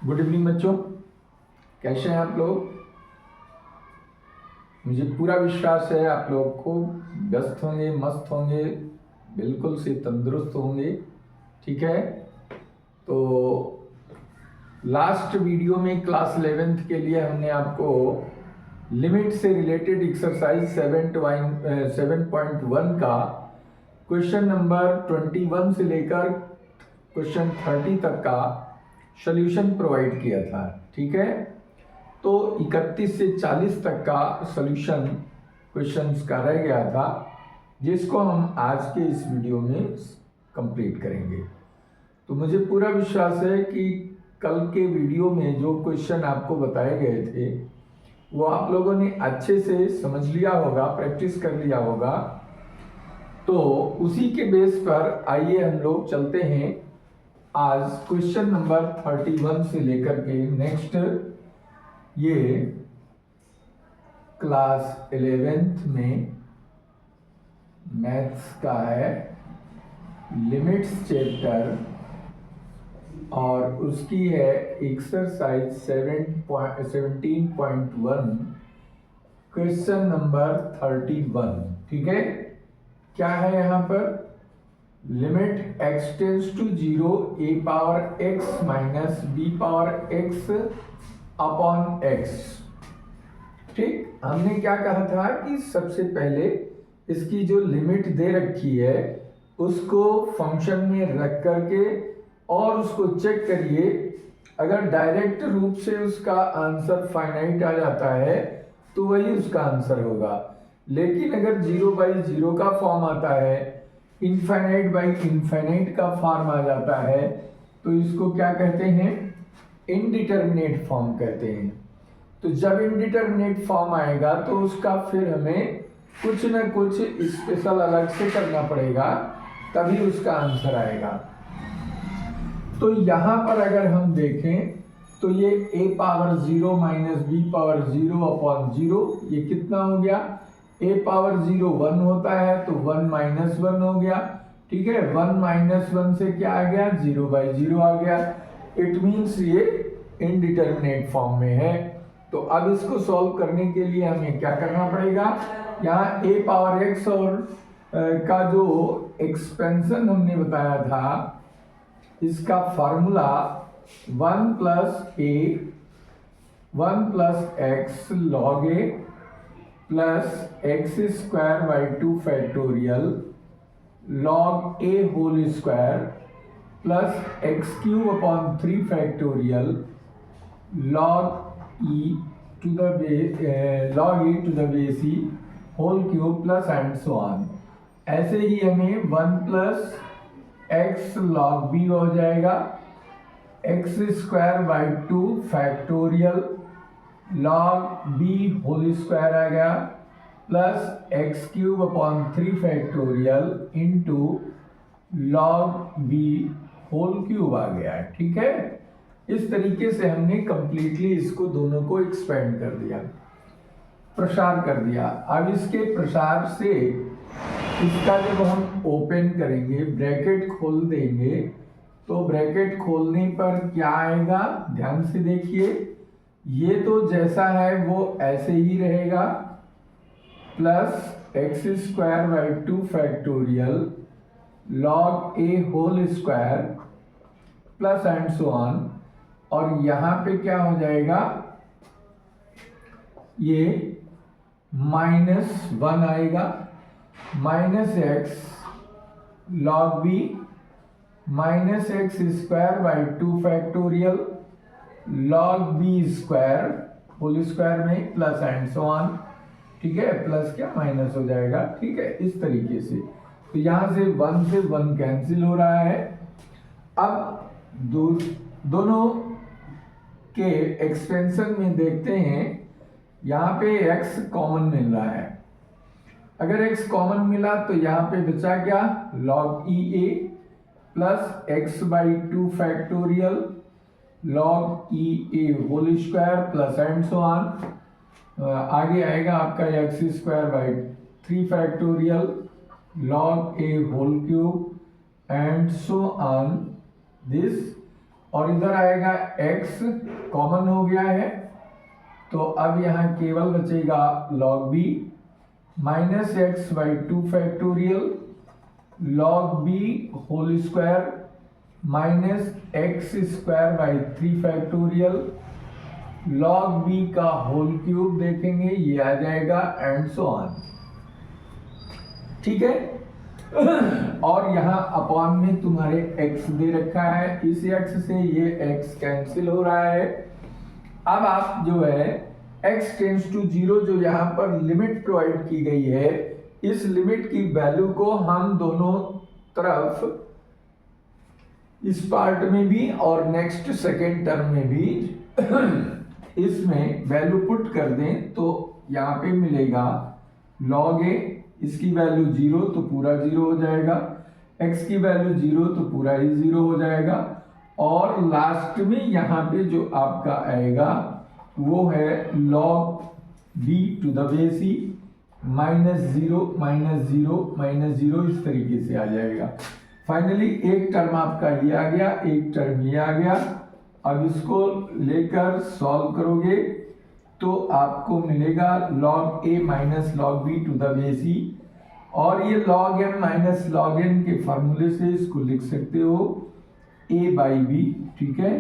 Good evening बच्चों, कैसे हैं आप लोग। मुझे पूरा विश्वास है आप लोग खूब व्यस्त होंगे, मस्त होंगे, बिल्कुल से तंदुरुस्त होंगे। ठीक है, तो लास्ट वीडियो में क्लास 11th के लिए हमने आपको लिमिट से रिलेटेड एक्सरसाइज 7.1 का क्वेश्चन नंबर 21 से लेकर क्वेश्चन 30 तक का सॉल्यूशन प्रोवाइड किया था। ठीक है, तो 31 से 40 तक का सॉल्यूशन क्वेश्चंस का रह गया था, जिसको हम आज के इस वीडियो में कंप्लीट करेंगे। तो मुझे पूरा विश्वास है कि कल के वीडियो में जो क्वेश्चन आपको बताए गए थे वो आप लोगों ने अच्छे से समझ लिया होगा, प्रैक्टिस कर लिया होगा। तो उसी के बेस पर आइए हम लोग चलते हैं आज क्वेश्चन नंबर 31 से लेकर के नेक्स्ट, ये क्लास 11th में मैथ्स का है लिमिट्स चैप्टर, और उसकी है एक्सरसाइज 17.1 क्वेश्चन नंबर 31। ठीक है, क्या है यहाँ पर, limit x tends to 0 a power x minus b power x upon x। ठीक, हमने क्या कहा था कि सबसे पहले इसकी जो लिमिट दे रखी है उसको फंक्शन में रख करके और उसको चेक करिए। अगर डायरेक्ट रूप से उसका आंसर फाइनाइट आ जाता है तो वही उसका आंसर होगा, लेकिन अगर 0/0 का फॉर्म आता है, इनफाइनाइट बाई इनफाइनाइट का फॉर्म आ जाता है, तो इसको क्या कहते हैं, इनडिटर्मिनेट फॉर्म कहते हैं। तो जब इनडिटर्मिनेट फॉर्म आएगा तो उसका फिर हमें कुछ ना कुछ स्पेशल अलग से करना पड़ेगा, तभी उसका आंसर आएगा। तो यहाँ पर अगर हम देखें तो ये a power 0 minus b power 0 upon 0, ये कितना हो गया, a पावर 0 1 होता है तो 1 माइनस 1 हो गया। ठीक है, 1 माइनस 1 से क्या आ गया, 0/0 आ गया। इट मीन्स ये इनडिटर्मिनेट फॉर्म में है। तो अब इसको सॉल्व करने के लिए हमें क्या करना पड़ेगा, यहाँ a पावर x और का जो एक्सपेंशन हमने बताया था, इसका formula 1 plus x log a plus x square by 2 factorial log a whole square plus x cube upon 3 factorial log e to the base e whole cube plus and so on. ऐसे ही हमें 1 plus x log b हो जाएगा, X square by 2 factorial log b whole square आ गया plus x cube upon 3 factorial into log b whole cube आ गया। ठीक है, इस तरीके से हमने कंप्लीटली इसको दोनों को एक्सपेंड कर दिया, प्रसार कर दिया। अब इसके प्रसार से इसका जब हम ओपन करेंगे, ब्रैकेट खोल देंगे, तो ब्रैकेट खोलने पर क्या आएगा, ध्यान से देखिए, ये तो जैसा है वो ऐसे ही रहेगा, plus x square by 2 factorial log a whole square plus and so on. और यहाँ पे क्या हो जाएगा, ये -1 आएगा, minus x log b minus x square by 2 factorial log b square whole square में प्लस एंड सो ऑन। ठीक है, प्लस क्या माइनस हो जाएगा। ठीक है, इस तरीके से। तो यहाँ से 1 से 1 कैंसिल हो रहा है। अब दोनों के एक्सपेंशन में देखते हैं, यहाँ पे x कॉमन मिल रहा है। अगर x कॉमन मिला तो यहाँ पे बचा क्या, log e a plus x by 2 factorial log e a whole square plus and so on. आगे आएगा आपका x square by 3 factorial log a whole cube and so on this और इधर आएगा x, कॉमन हो गया है, तो अब यहाँ केवल बचेगा log b minus x by 2 factorial log b whole square minus x square by 3 factorial log b का होल क्यूब देखेंगे, ये आ जाएगा एंड सो ऑन। ठीक है। और यहाँ अपॉन में तुम्हारे x दे रखा है, इस x से ये x कैंसिल हो रहा है। अब आप जो है x टेंड्स टू 0 जो यहाँ पर लिमिट प्रोवाइड की गई है, इस लिमिट की वैल्यू को हम दोनों तरफ इस पार्ट में भी और नेक्स्ट सेकेंड टर्म में भी इसमें वैल्यू पुट कर दें तो यहाँ पे मिलेगा log a, इसकी वैल्यू 0 तो पूरा 0 हो जाएगा, x की वैल्यू 0 तो पूरा ही 0 हो जाएगा, और लास्ट में यहाँ पे जो आपका आएगा वो है log b to the base e minus 0 minus 0 minus 0, इस तरीके से आ जाएगा। फाइनली एक टर्म आपका ये आ गया, एक टर्म ये आ गया। अब इसको लेकर सॉल्व करोगे तो आपको मिलेगा log a minus log b to the base e, और ये log m minus log n के फॉर्मूले से इसको लिख सकते हो a बाई b। ठीक है,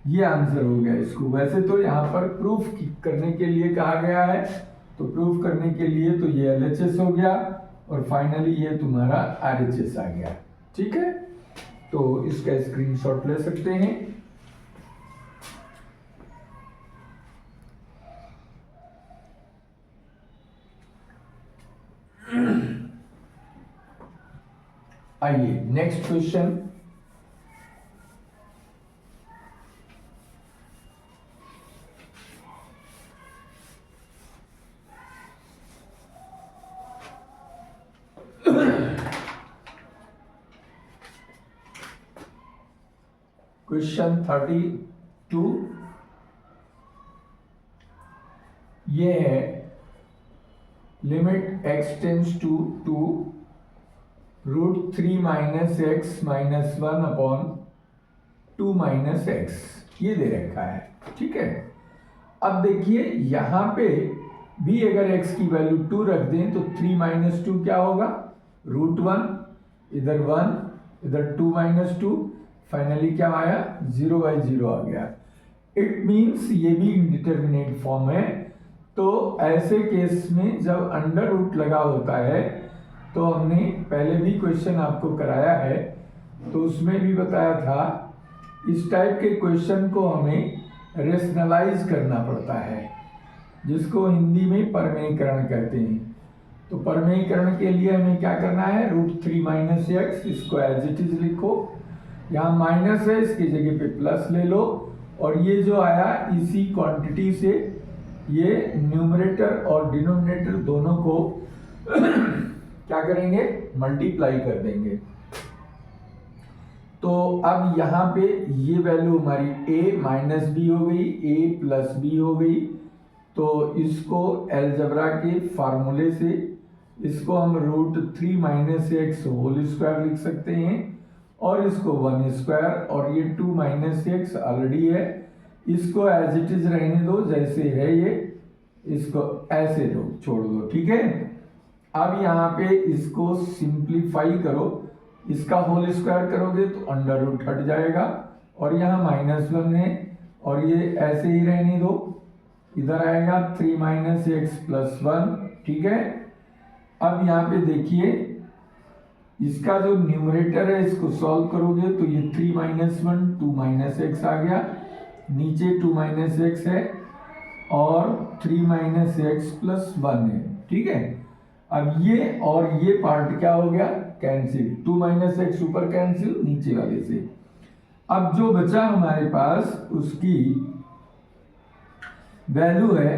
ये आंसर हो गया इसको। वैसे तो यहाँ पर प्रूफ करने के लिए कहा गया है, तो प्रूफ करने के लिए तो ये LHS हो गया और फाइनली ये तुम्हारा RHS आ गया। ठीक है, तो इसका स्क्रीनशॉट ले सकते हैं। आइए नेक्स्ट क्वेश्चन। क्वेश्चन 32 ये है limit x tends to 2√3 minus x minus 1 upon 2 minus x, ये दे रखा है। ठीक है, अब देखिए यहाँ पे भी अगर x की वैल्यू 2 रख दें तो 3 माइनस 2 क्या होगा, √1, इधर 1, इधर 2 माइनस 2, फाइनली क्या आया 0 बाई 0 आ गया। इट मीन्स ये भी इंडिटरमिनेट फॉर्म है, तो ऐसे केस में जब अंडर रूट लगा होता है, तो हमने पहले भी क्वेश्चन आपको कराया है, तो उसमें भी बताया था इस टाइप के क्वेश्चन को हमें रेशनलाइज करना पड़ता है, जिसको हिंदी में परमेयीकरण कहते हैं। तो परमेयीकरण के लिए हमें क्या करना है, √3 माइनस एक्स, इसको एज इट इज लिखो, यहाँ माइनस है इसकी जगह पे प्लस ले लो, और ये जो आया इसी क्वांटिटी से ये न्यूमरेटर और डिनोमिनेटर दोनों को क्या करेंगे, मल्टीप्लाई कर देंगे। तो अब यहाँ पे ये वैल्यू हमारी a माइनस बी हो गई, a प्लस बी हो गई, तो इसको अलजेब्रा के फार्मूले से इसको हम √3 माइनस एक्स होल स्क्वायर लिख सकते हैं, और इसको 1 स्क्वायर, और ये 2 माइनस एक्स ऑलरेडी है, इसको एज इट इज रहने दो जैसे है, ये इसको ऐसे दो, छोड़ दो। ठीक है, अब यहाँ पे इसको सिंप्लीफाई करो, इसका होल स्क्वायर करोगे तो अंडर रूट हट जाएगा, और यहाँ -1 है और ये ऐसे ही रहने दो, इधर आएगा 3 माइनस एक्स प्लस 1। ठीक है, अब यहाँ पे देखिए इसका जो न्यूमरेटर है इसको सॉल्व करोगे तो ये 3 माइनस 1 2 माइनस एक्स आ गया, नीचे 2 माइनस एक्स है और 3 माइनस एक्स प्लस 1 है। ठीक है, अब ये और ये पार्ट क्या हो गया, कैंसिल, 2 माइनस एक्स ऊपर कैंसिल नीचे वाले से। अब जो बचा हमारे पास उसकी वैल्यू है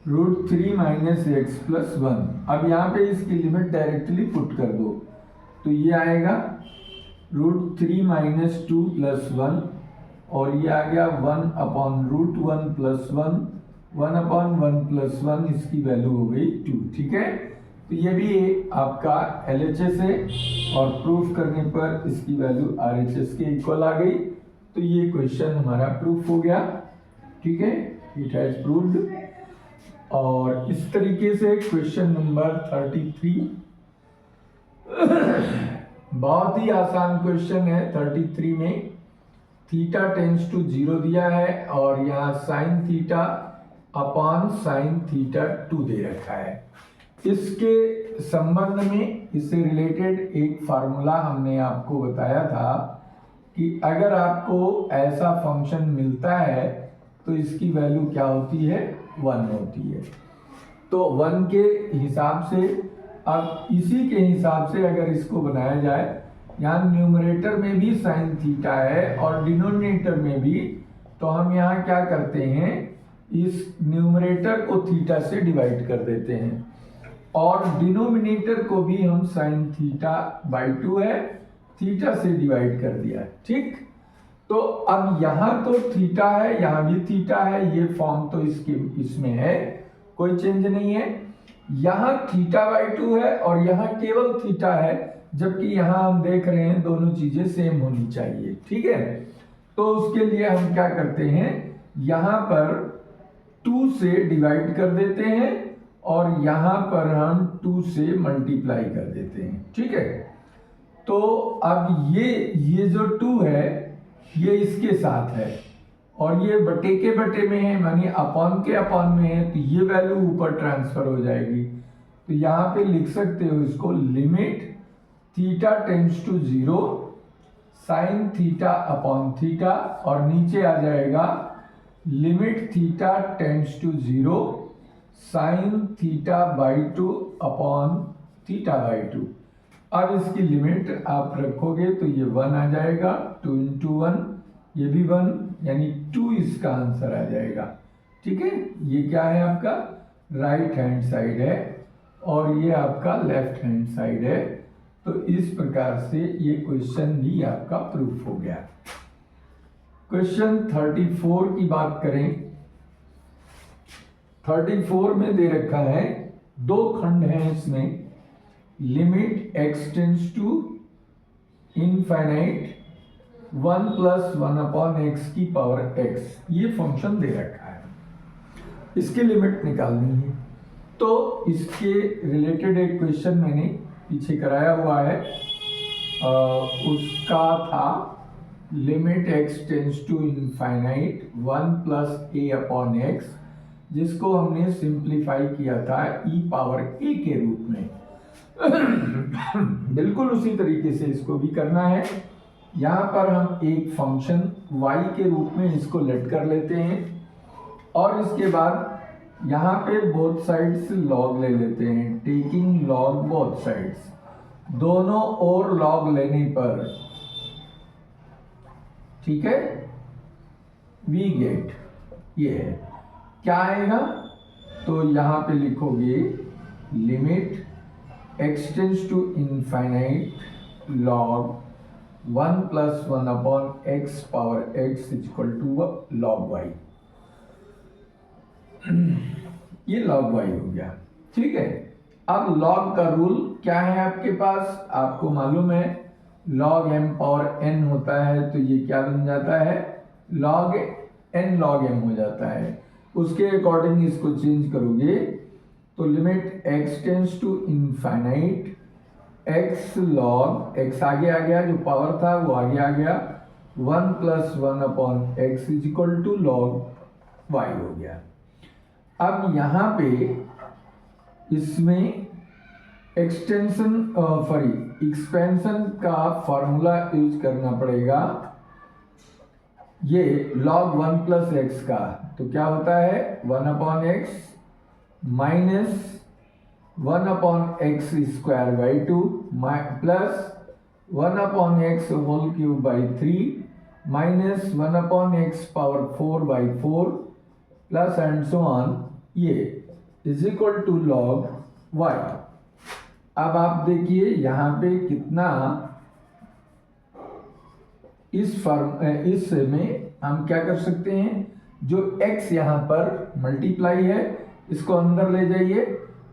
√3 माइनस एक्स प्लस 1। अब यहाँ पे इसकी लिमिट डायरेक्टली पुट कर दो, तो ये आएगा √3 माइनस 2 प्लस 1, और ये आ गया 1 अपॉन √1 प्लस 1, 1 अपॉन 1 प्लस 1, इसकी वैल्यू हो गई 2। ठीक है, तो ये भी आपका LHS है, और प्रूफ करने पर इसकी वैल्यू RHS के इक्वल आ गई। तो ये क्वेश्चन हमारा प्रूफ हो गया, ठीक है, इट हैज प्रूव्ड। और इस तरीके से क्वेश्चन नंबर 33 बहुत ही आसान क्वेश्चन है। 33 में थीटा टेंस टू 0 दिया है और यहाँ sign theta upon sine theta 2 दे रखा है। इसके संबंध में इससे रिलेटेड एक फार्मूला हमने आपको बताया था कि अगर आपको ऐसा फंक्शन मिलता है तो इसकी वैल्यू क्या होती है, 1 होती है। तो 1 के हिसाब से, अब इसी के हिसाब से अगर इसको बनाया जाए, यहाँ न्यूमरेटर में भी साइन थीटा है और डिनोमिनेटर में भी, तो हम यहाँ क्या करते हैं, इस न्यूमरेटर को थीटा से डिवाइड कर देते हैं और डिनोमिनेटर को भी हम साइन थीटा बाई 2 है, थीटा से डिवाइड कर दिया, ठीक। तो अब यहाँ तो थीटा है, यहाँ भी थीटा है, ये फॉर्म तो इसमें है, कोई चेंज नहीं है। यहाँ थीटा बाई 2 है और यहाँ केवल थीटा है, जबकि यहाँ हम देख रहे हैं दोनों चीजें सेम होनी चाहिए, ठीक है। तो उसके लिए हम क्या करते हैं, यहाँ पर 2 से डिवाइड कर देते हैं और यहाँ पर हम 2 से मल्टीप्लाई कर देते हैं, ठीक है। तो अब ये जो 2 है ये इसके साथ है और ये बटे के बटे में है, मानी अपॉन के अपॉन में है, तो ये वैल्यू ऊपर ट्रांसफर हो जाएगी। तो यहाँ पे लिख सकते हो इसको, limit theta tends to 0 sine theta upon theta, और नीचे आ जाएगा limit theta tends to 0 sine theta by 2 upon theta by 2। अब इसकी लिमिट आप रखोगे तो ये 1 आ जाएगा, 2 इंटू 1, ये भी 1, यानी 2 इसका आंसर आ जाएगा, ठीक है। ये क्या है, आपका राइट हैंड साइड है और ये आपका लेफ्ट हैंड साइड है। तो इस प्रकार से ये क्वेश्चन भी आपका प्रूफ हो गया। क्वेश्चन 34 की बात करें, 34 में दे रखा है, 2 खंड हैं इसमें, limit x tends to infinite 1 plus 1 upon x की पावर एक्स, ये फंक्शन दे रखा है, इसकी लिमिट निकालनी है। तो इसके रिलेटेड एक क्वेश्चन मैंने पीछे कराया हुआ है, उसका था limit x tends to infinite 1 plus a upon x, जिसको हमने सिंप्लीफाई किया था ई पावर ए के रूप में। बिल्कुल उसी तरीके से इसको भी करना है। यहाँ पर हम एक फंक्शन y के रूप में इसको लेट कर लेते हैं और इसके बाद यहाँ पे बोथ साइड्स लॉग ले लेते हैं, टेकिंग लॉग बोथ साइड्स, दोनों ओर लॉग लेने पर, ठीक है, वी गेट, ये है क्या आएगा, तो यहाँ पे लिखोगे limit x tends to infinite log 1 plus 1 upon x power x equal to log y. ये लॉग वाई हो गया, ठीक है। अब लॉग का रूल क्या है आपके पास, आपको मालूम है लॉग एम पावर एन होता है, तो ये क्या बन जाता है, लॉग एन लॉग एम हो जाता है। उसके अकॉर्डिंग इसको चेंज करोगे तो limit x tends to infinite x log, x आगे आ गया, जो पावर था वो आगे आ गया, 1 plus 1 upon x is equal to log y हो गया। अब यहाँ पे इसमें एक्सपेंशन का फॉर्मूला यूज करना पड़ेगा, ये log 1 प्लस एक्स का, तो क्या होता है 1 upon x minus 1 upon x square by 2 plus 1 upon X whole cube by 3 minus 1 upon x power 4 by 4 plus and so on, ये is equal to log Y. अब आप देखिए यहाँ पे कितना, इस में हम क्या कर सकते हैं, जो x यहाँ पर मल्टीप्लाई है इसको अंदर ले जाइए,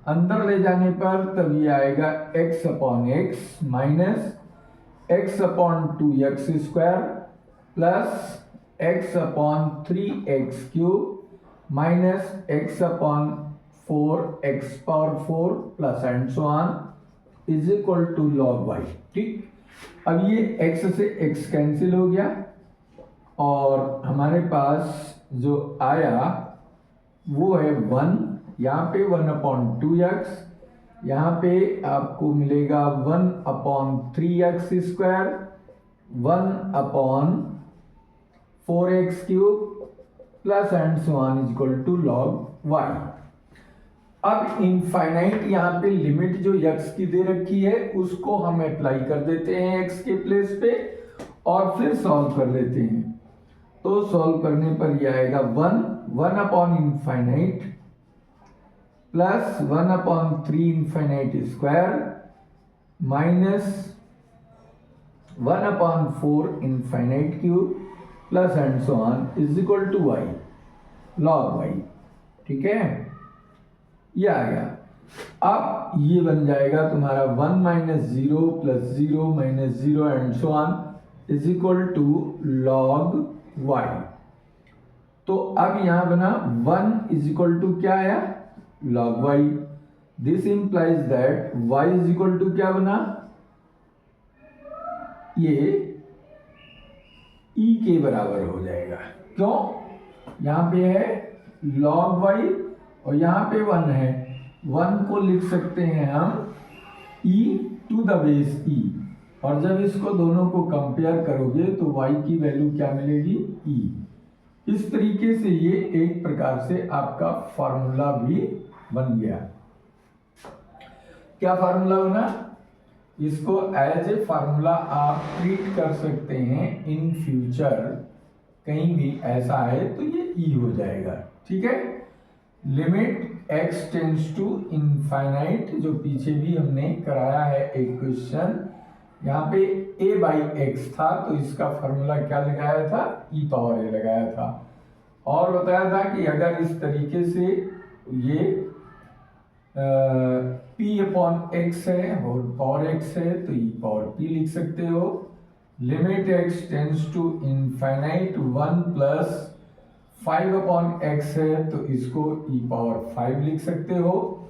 अंदर ले जाने पर तब ये आएगा x upon x minus x upon 2x square plus x upon 3x³ minus x upon 4x power 4 plus and so on is equal to log y। ठीक, अब ये x से x कैंसिल हो गया और हमारे पास जो आया वो है 1, यहाँ पे 1/2x, यहाँ पे आपको मिलेगा 1/3x², 1/4x³ plus and so on is equal to log y। अब इनफाइनाइट यहाँ पे लिमिट जो x की दे रखी है उसको हम अप्लाई कर देते हैं x के प्लेस पे और फिर सॉल्व कर लेते हैं। तो सॉल्व करने पर यह आएगा 1/∞ plus 1/3∞² minus 1/4∞³ plus and so on is equal to y, log y। ठीक है, ये आ गया। अब ये बन जाएगा तुम्हारा 1 - 0 + 0 - 0 and so on is equal to log y। तो अब यहां बना 1 इज इक्वल टू क्या आया, log y। This implies that y is equal to क्या बना, ये e के बराबर हो जाएगा। क्यों, यहां पे है log y और यहां पे 1 है, 1 को लिख सकते हैं हम e⁻e और जब इसको दोनों को कंपेयर करोगे तो y की वैल्यू क्या मिलेगी, e। इस तरीके से ये एक प्रकार से आपका फॉर्मूला भी बन गया। क्या फॉर्मूला बना, इसको एज ए फॉर्मूला आप ट्रीट कर सकते हैं इन फ्यूचर, कहीं भी ऐसा है तो ये e हो जाएगा। ठीक है, limit x tends to infinite, जो पीछे भी हमने कराया है एक क्वेश्चन, यहाँ पे a/x था तो इसका फॉर्मूला क्या लगाया था, e⁻a लगाया था और बताया था कि अगर इस तरीके से ये p/x है और पावर x है तो e⁻p लिख सकते हो। Limit x tends to infinite 1 + 5/x है तो इसको e⁻5 लिख सकते हो।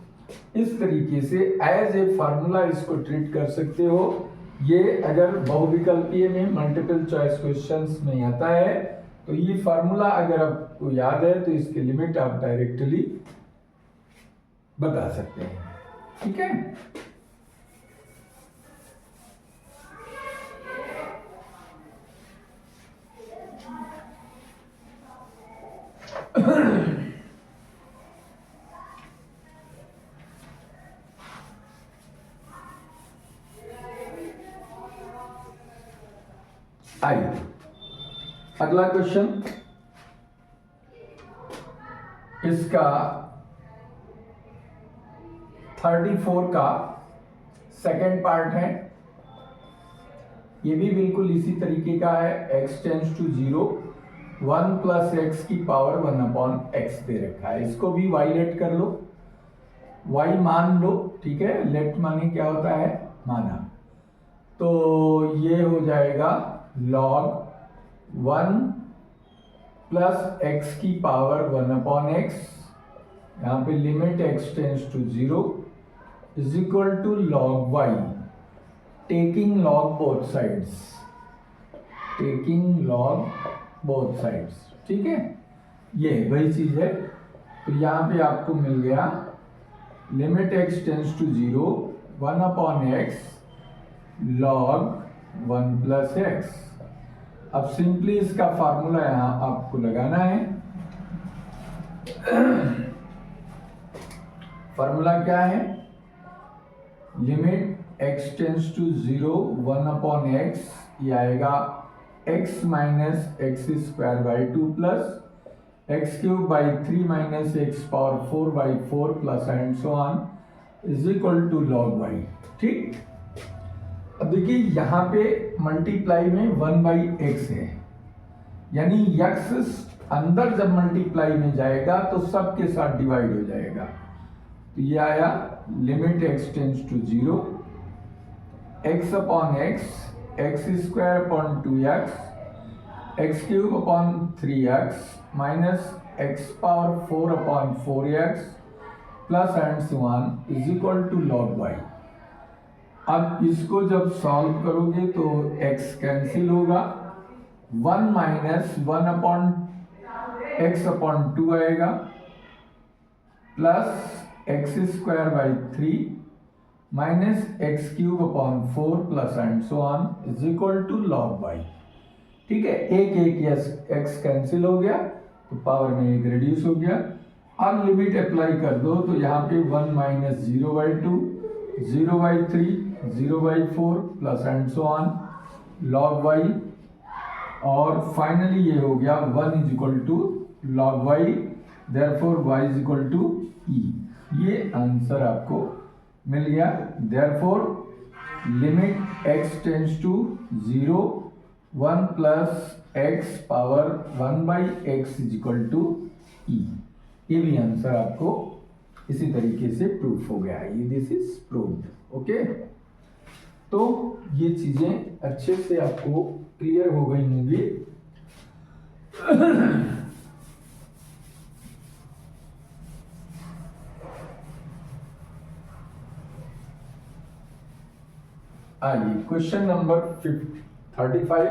इस तरीके से एज ए फार्मूला इसको ट्रीट कर सकते हो। ये अगर बहुविकल्पीय में मल्टीपल चॉइस क्वेश्चंस में आता है तो ये फार्मूला अगर आपको याद है तो इसके लिमिट आप डायरेक्टली बता सकते हैं। ठीक है, आइए अगला क्वेश्चन, इसका 34 का सेकेंड पार्ट है। ये भी बिल्कुल इसी तरीके का है, x टेंड्स टू 0, 1 + x की पावर 1/x दे रखा है। इसको भी y लेट कर लो, y मान लो। ठीक है, लेट माने क्या होता है, माना। तो ये हो जाएगा log 1 + x की पावर 1/x, यहाँ पे limit x tends to 0 is equal to log y, taking log both sides, taking log both sides. ठीक है, ये वही चीज है। तो यहाँ पे आपको मिल गया limit x tends to 0 1/x log 1 + x। अब सिंपली इसका फार्मूला यहां आपको लगाना है। फार्मूला क्या है, limit x tends to 0 1/x, ये आएगा x - x² 2 plus x³ 3 - x⁴/4 plus and so on is equal to log y। ठीक, अब देखिए यहाँ पे मल्टीप्लाई में 1/x है, यानी x अंदर जब मल्टीप्लाई में जाएगा तो सबके साथ डिवाइड हो जाएगा। तो ये आया limit x tends to 0 x/x x² 2x x cube upon 3x minus x power 4 upon 4x plus and so on is equal to log Y. अब इसको जब सॉल्व करोगे तो x कैंसिल होगा, 1 माइनस 1 अपॉन एक्स अपॉन 2 आएगा plus x square by 3 minus x cube upon 4 plus and so on is equal to log y. ठीक है, एक एक्स कैंसिल हो गया तो पावर में एक रिड्यूस हो गया। अब लिमिट अप्लाई कर दो तो यहाँ पे 1 minus 0/2 0/3 0/4 plus and so on log y, और फाइनली ये हो गया 1 is equal to log y, therefore y is equal to e। ये आंसर आपको मिल गया। Therefore limit x tends to 0 1 plus x power 1/x is equal to e। ये भी आंसर आपको इसी तरीके से प्रूफ हो गया। ये दिस इज प्रूव्ड। ओके, तो ये चीजें अच्छे से आपको क्लियर हो गई होंगी। आइए क्वेश्चन नंबर 35,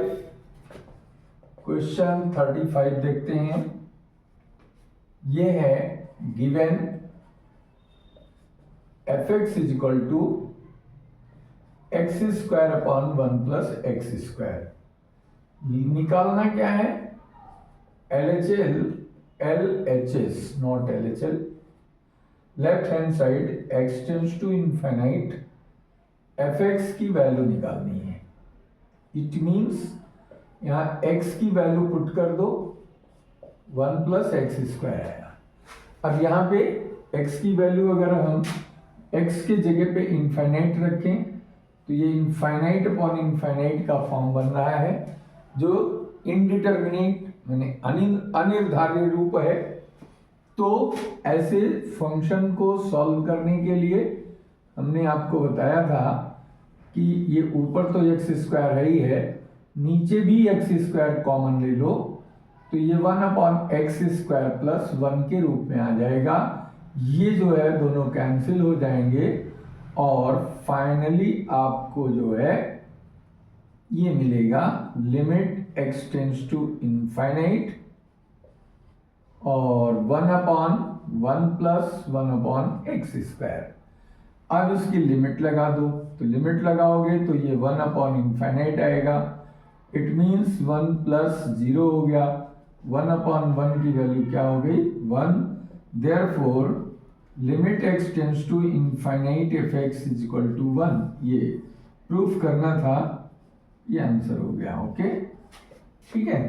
क्वेश्चन 35 देखते हैं। ये है given fx is equal to x square upon 1 plus x square. निकालना क्या है? LHL LHS not LHL। Left hand side x tends to infinite fx की वैल्यू निकालनी है। इट मीन्स यहाँ x की वैल्यू पुट कर दो, 1 प्लस एक्स स्क्वायर आया। अब यहाँ पे x की वैल्यू अगर हम x के जगह पे इनफाइनाइट रखें तो ये इनफाइनाइट अपॉन इनफाइनाइट का फॉर्म बन रहा है, जो इनडिटर्मिनेट यानी अनिर्धारित रूप है। तो ऐसे फंक्शन को सॉल्व करने के लिए हमने आपको बताया था कि ये ऊपर तो एक्स स्क्वायर है ही है, नीचे भी एक्स स्क्वायर कॉमन ले लो तो ये 1 अपॉन एक्स स्क्वायर प्लस 1 के रूप में आ जाएगा। ये जो है दोनों कैंसिल हो जाएंगे और फाइनली आपको जो है ये मिलेगा limit x tends to infinite और 1 upon 1 plus 1 upon x square. अब इसकी लिमिट लगा दो, तो लिमिट लगाओगे तो ये 1 अपॉन इनफाइनाइट आएगा। इट मीन्स 1 प्लस 0 हो गया, 1 अपॉन 1 की वैल्यू क्या हो गई? 1। Therefore limit x tends to infinite fx is equal to 1। ये प्रूफ करना था, ये आंसर हो गया। ओके, ठीक है।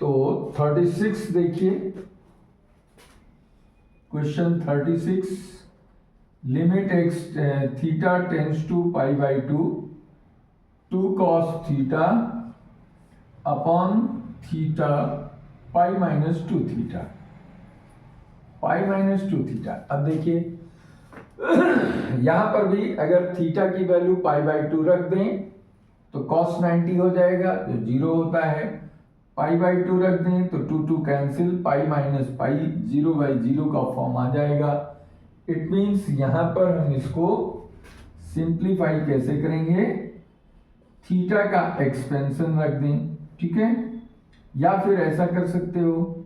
तो 36 देखिए, question 36, limit x theta tends to π/2 2 cos theta upon theta π-2 theta, π-2 theta. अब देखिए यहां पर भी अगर थीटा की वैल्यू π/2 रख दें तो cos 90 हो जाएगा जो 0 होता है, π/2 रख दें तो 2 कैंसिल, π-π 0/0 का फॉर्म आ जाएगा। इट मीन्स यहां पर हम इसको सिंप्लीफाई कैसे करेंगे? थीटा का एक्सपेंशन रख दें, ठीक है, या फिर ऐसा कर सकते हो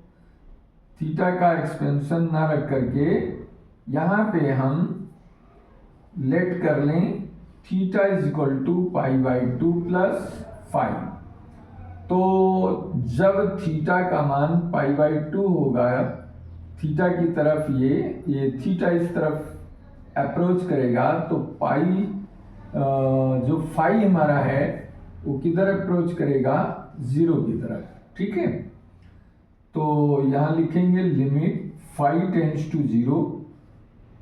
थीटा का एक्सपेंशन ना रख करके यहां पे हम लेट कर लें theta is equal to π/2 plus 5। तो जब थीटा का मान π/2 होगा, थीटा की तरफ ये थीटा इस तरफ अप्रोच करेगा तो पाई जो फाई हमारा है वो किधर अप्रोच करेगा? 0 की तरफ, ठीक है। तो यहां लिखेंगे limit phi tends to 0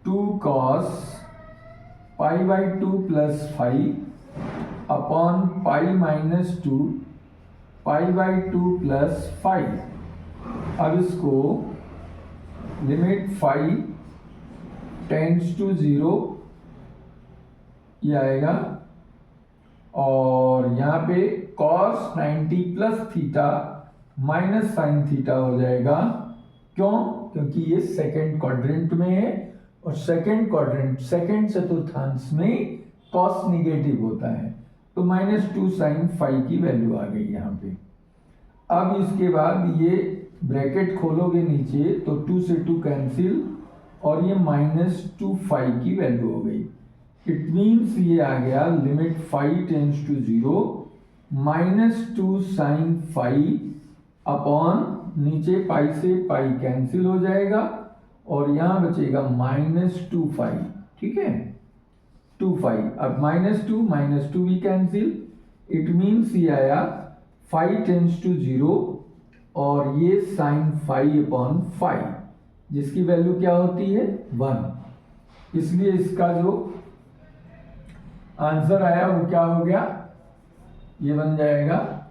2 cos π/2 plus 5 upon π-2 π/2 plus 5। अब इसको लिमिट फाई टेंड्स टू 0 ये आएगा और यहाँ यहाँ पे cos 90 plus theta minus sine theta हो जाएगा। क्यों? क्योंकि ये सेकेंड क्वाड्रेंट में है और सेकेंड क्वाड्रेंट सेकेंड चतुर्थांश में cos निगेटिव होता है, तो -2 sin फाई की वैल्यू आ गई यहाँ पे। अब इसके बाद ये ब्रैकेट खोलोगे नीचे तो 2 से 2 कैंसिल और ये -2 फाई की वैल्यू हो गई। इट मीन्स ये आ गया limit phi tends to 0 -2 sin phi upon नीचे पाई से पाई कैंसिल हो जाएगा और यहाँ बचेगा -2 फाई। ठीक है, 2 फाई। अब -2 भी कैंसिल, इट मीन्स ये आया फाई टेंड्स टू 0 और ये साइन फाई अपॉन फाई, जिसकी वैल्यू क्या होती है 1। इसलिए इसका जो आंसर आया वो क्या हो गया, ये बन जाएगा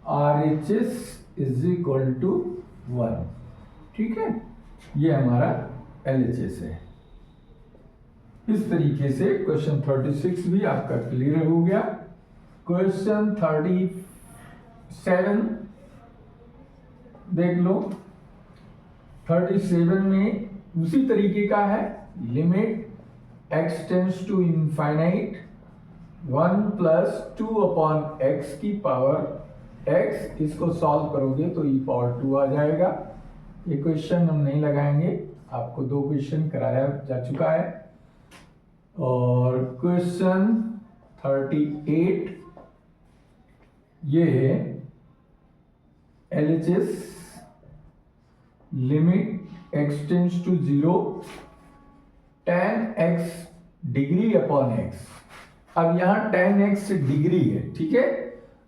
RHS इज इक्वल टू 1। ठीक है, ये हमारा LHS है। इस तरीके से क्वेश्चन 36 भी आपका क्लियर हो गया। क्वेश्चन 37 देख लो। 37 में उसी तरीके का है, limit x tends to infinite 1 plus 2 upon x की पावर x, इसको सॉल्व करोगे तो e पावर 2 आ जाएगा। ये क्वेश्चन हम नहीं लगाएंगे, आपको 2 क्वेश्चन कराया जा चुका है। और क्वेश्चन 38 ये है LHS limit x tends to 0 tan x degree upon x। अब यहाँ tan x डिग्री है, ठीक है,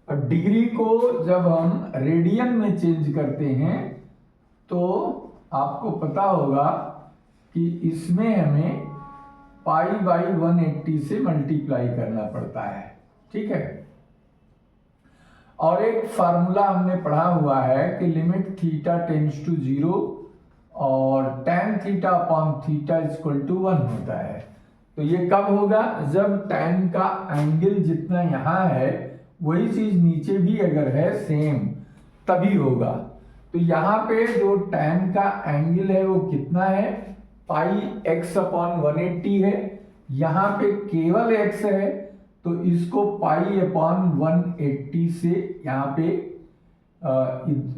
और डिग्री को जब हम रेडियन में चेंज करते हैं तो आपको पता होगा कि इसमें हमें पाई बाई 180 से मल्टीप्लाई करना पड़ता है। ठीक है, और एक फार्मूला हमने पढ़ा हुआ है कि लिमिट थीटा टेंड्स टू 0 और tan theta upon theta equal to 1 होता है। तो ये कब होगा, जब tan का एंगल जितना यहाँ है वही चीज नीचे भी अगर है सेम, तभी होगा। तो यहाँ पे जो tan का एंगल है वो कितना है, पाई x अपॉन 180 है। यहाँ पे केवल x है तो इसको पाई अपॉन 180 से यहाँ पे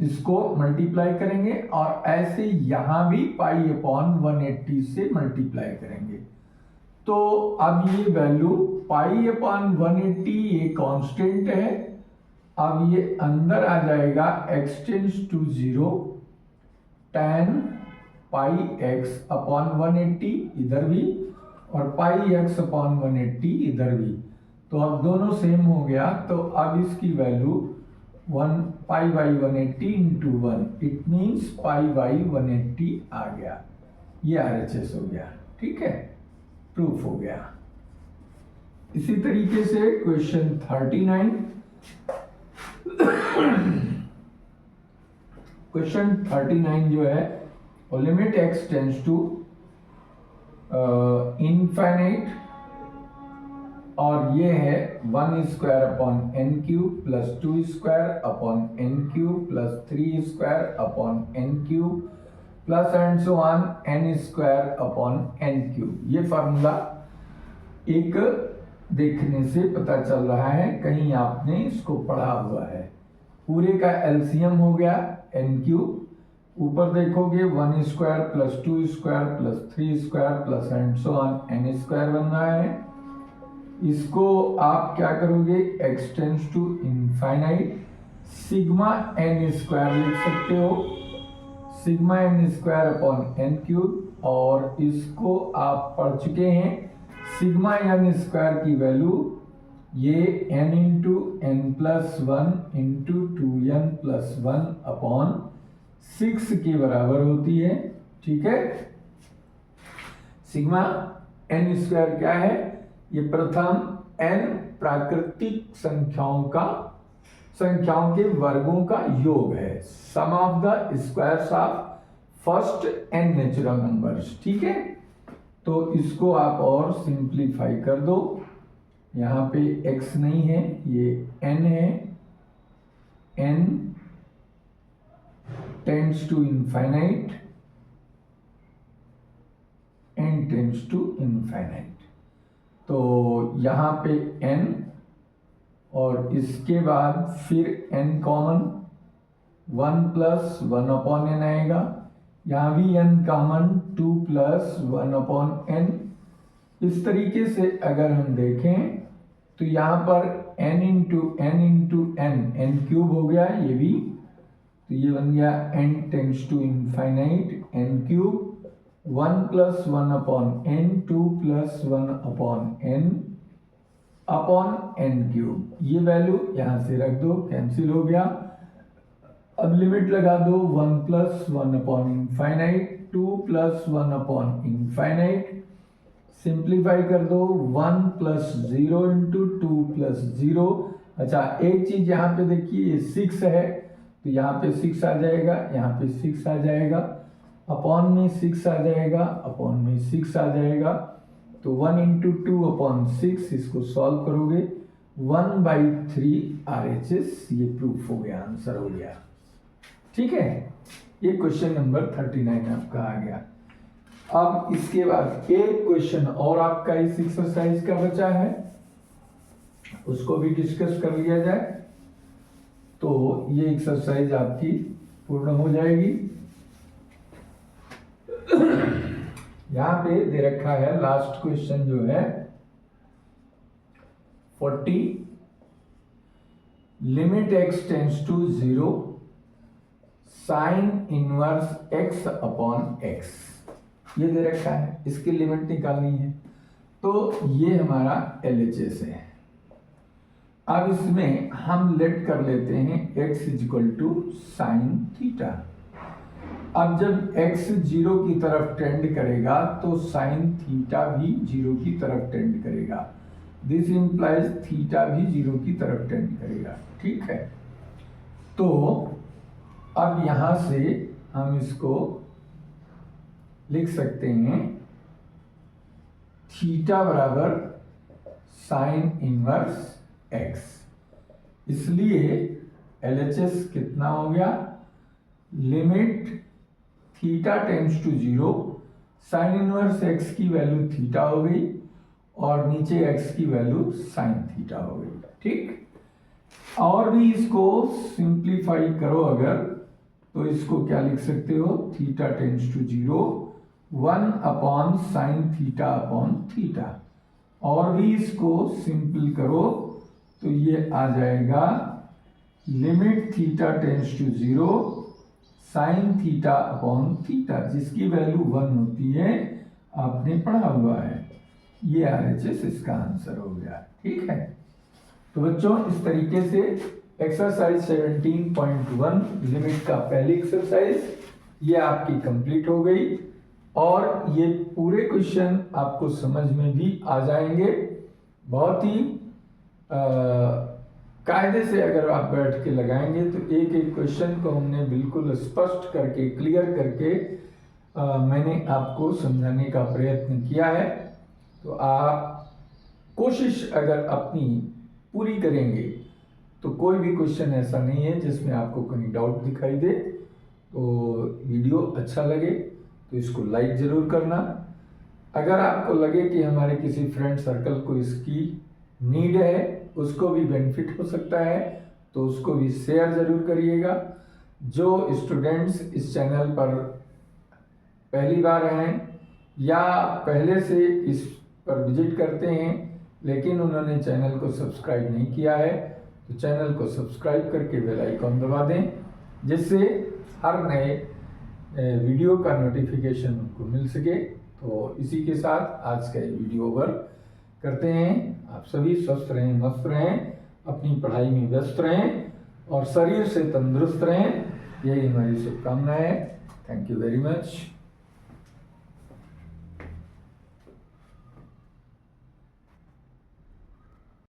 इसको मल्टीप्लाई करेंगे और ऐसे यहाँ भी पाई अपॉन 180 से मल्टीप्लाई करेंगे। तो अब ये वैल्यू पाई अपॉन 180 ये कांस्टेंट है। अब ये अंदर आ जाएगा x tends to 0 tan pi x upon 180 इधर भी और पाई x अपॉन 180 इधर भी। तो अब दोनों सेम हो गया, तो अब इसकी value 1 pi by 180 into 1, it means pi by 180 आ गया। ये RHS हो गया। ठीक है, प्रूफ हो गया। इसी तरीके से क्वेश्चन 39 क्वेश्चन 39 जो है वो limit x tends to infinite और ये है 1 square upon n cube plus 2 square upon n cube plus 3 square upon n cube plus and so on n square upon n cube. ये फार्मूला एक देखने से पता चल रहा है, कहीं आपने इसको पढ़ा हुआ है। पूरे का एलसीएम हो गया n क्यूब, ऊपर देखोगे 1 square plus 2 square plus 3 square plus and so on n square बन रहा है। इसको आप क्या करोगे, x tends to infinite sigma n square लिख सकते हो, sigma n square upon n cube. और इसको आप पढ़ चुके हैं, सिग्मा n स्क्वायर की वैल्यू ये n into n plus 1 into 2n plus 1 upon 6 के बराबर होती है। ठीक है, सिग्मा n स्क्वायर क्या है, ये प्रथम n प्राकृतिक संख्याओं के वर्गों का योग है, sum of the squares of first n natural numbers. ठीक है, तो इसको आप और सिंप्लीफाई कर दो यहाँ पे x नहीं है, ये n है, n tends to infinite, n tends to infinite. तो यहाँ पे n और इसके बाद फिर n common, 1 plus 1 upon n आएगा, यहाँ भी n common, 2 plus 1 upon n। इस तरीके से अगर हम देखें तो यहाँ पर n इंटू n क्यूब हो गया ये भी, तो ये बन गया n tends to infinite n cube, 1 plus 1 upon n, 2 plus 1 upon n cube. ये वैल्यू यहाँ से रख दो, कैंसिल हो गया। अब लिमिट लगा दो, 1 plus 1 upon infinite, 2 plus 1 upon infinite, simplify कर दो, 1 प्लस 0 इंटू 2 प्लस 0। अच्छा, एक चीज यहाँ पे देखिए, ये 6 है तो यहाँ पे 6 आ जाएगा, यहाँ पे 6 आ जाएगा, अपॉन में 6 आ जाएगा, अपॉन में 6 आ जाएगा, तो 1 इंटू 2 अपॉन 6, इसको सॉल्व करोगे 1/3 RHS। ये प्रूफ हो गया, आंसर हो गया। ठीक है, ये क्वेश्चन नंबर 39 आपका आ गया। अब इसके बाद एक क्वेश्चन और आपका इस एक्सरसाइज का बचा है, उसको भी डिस्कस कर लिया जाए, तो ये एक्सरसाइज आपकी पूर्ण हो जाएगी। यहां पे दे रखा है लास्ट क्वेश्चन जो है 40, limit x tends to 0 sine inverse x upon x, ये दे रखा है, इसकी लिमिट निकालनी है। तो ये हमारा LHS है। अब इसमें हम लेट कर लेते हैं x equal to sine theta. अब जब x 0 की तरफ टेंड करेगा तो साइन थीटा भी 0 की तरफ टेंड करेगा। दिस इंप्लाइज थीटा भी 0 की तरफ टेंड करेगा। ठीक है, तो अब यहां से हम इसको लिख सकते हैं थीटा बराबर साइन इनवर्स x। इसलिए LHS कितना हो गया, limit theta tends to 0, sine inverse x की वैल्यू थीटा हो गई और नीचे x की वैल्यू साइन थीटा हो गई। ठीक, और भी इसको सिंप्लीफाई करो अगर, तो इसको क्या लिख सकते हो, थीटा टेंड्स टू 0, 1 अपॉन साइन थीटा अपॉन थीटा। और भी इसको सिंपल करो तो ये आ जाएगा limit theta tends to 0 sine theta upon theta, जिसकी वैल्यू 1 होती है, आपने पढ़ा हुआ है। ये RHS इसका आंसर हो गया। ठीक है, तो बच्चों इस तरीके से एक्सरसाइज 17.1 लिमिट का पहली एक्सरसाइज ये आपकी कंप्लीट हो गई और ये पूरे क्वेश्चन आपको समझ में भी आ जाएंगे। बहुत ही कायदे से अगर आप बैठ के लगाएंगे तो एक एक क्वेश्चन को हमने बिल्कुल स्पष्ट करके, क्लियर करके मैंने आपको समझाने का प्रयत्न किया है। तो आप कोशिश अगर अपनी पूरी करेंगे तो कोई भी क्वेश्चन ऐसा नहीं है जिसमें आपको कहीं डाउट दिखाई दे। तो वीडियो अच्छा लगे तो इसको लाइक ज़रूर करना। अगर आपको लगे कि हमारे किसी फ्रेंड सर्कल को इसकी नीड है, उसको भी बेनिफिट हो सकता है, तो उसको भी शेयर ज़रूर करिएगा। जो स्टूडेंट्स इस चैनल पर पहली बार हैं या पहले से इस पर विजिट करते हैं लेकिन उन्होंने चैनल को सब्सक्राइब नहीं किया है, तो चैनल को सब्सक्राइब करके बेल आइकॉन दबा दें, जिससे हर नए वीडियो का नोटिफिकेशन उनको मिल सके। तो इसी के साथ आज का ये वीडियो ओवर करते हैं। आप सभी स्वस्थ रहें, मस्त रहें, अपनी पढ़ाई में व्यस्त रहें और शरीर से तंदुरुस्त रहें, यही हमारी शुभकामनाएं है। Thank you very much.